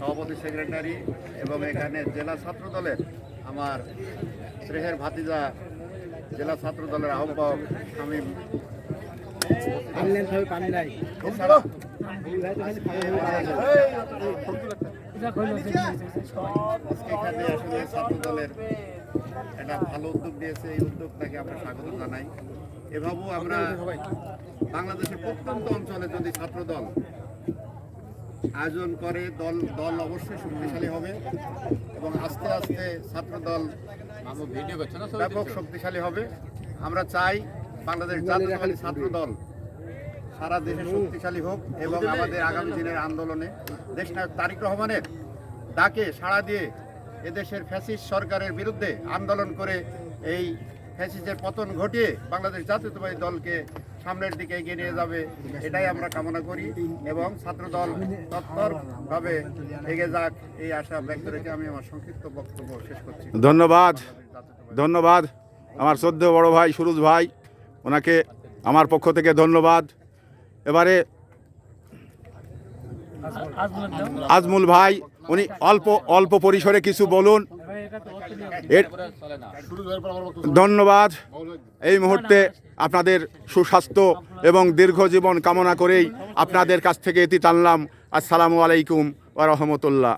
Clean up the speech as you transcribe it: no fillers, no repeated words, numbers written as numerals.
সভাপতি সেক্রেটারি এবং এখানে জেলা ছাত্র দলের আমার স্নেহের ভাতিজা জেলা ছাত্র দলের আহ্বায়ক শামীম এছাড়া এখানে আসলে ছাত্র দলের একটা ভালো উদ্যোগ নিয়েছে। এই উদ্যোগটাকে আমরা স্বাগত জানাই। এভাবেও আমরা বাংলাদেশের প্রত্যন্ত অঞ্চলে যদি ছাত্র দল আয়োজন করে দল অবশ্যই শক্তিশালী হবে এবং আস্তে আস্তে ছাত্র দল ব্যাপক শক্তিশালী হবে। আমরা চাই বাংলাদেশ জাতীয়তাবাদী ছাত্র দল সারা দেশে শক্তিশালী হোক এবং আমাদের আগামী দিনের আন্দোলনে দেশনায়ক তারেক রহমানের ডাকে সাড়া দিয়ে এদেশের ফ্যাসিস্ট সরকারের বিরুদ্ধে আন্দোলন করে এই ফ্যাসিস্টের পতন ঘটিয়ে বাংলাদেশ জাতীয়তাবাদী দলকে সামনের দিকে এগিয়ে নিয়ে যাবে, এটাই আমরা কামনা করি এবং ছাত্রদল তৎপরভাবে এগিয়ে যাক এই আশা ব্যক্ত রেখে আমি আমার সংক্ষিপ্ত বক্তব্য শেষ করছি। ধন্যবাদ আমার শ্রদ্ধেয় বড় ভাই সুরজ ভাই, ওনাকে আমার পক্ষ থেকে ধন্যবাদ। এবারে আজমুল ভাই, উনি অল্প পরিসরে কিছু বলুন। ধন্যবাদ। এই মুহূর্তে আপনাদের সুস্বাস্থ্য এবং দীর্ঘ জীবন কামনা করেই আপনাদের কাছ থেকে এটি টানলাম। আসসালামু আলাইকুম ওয়া রাহমাতুল্লাহ।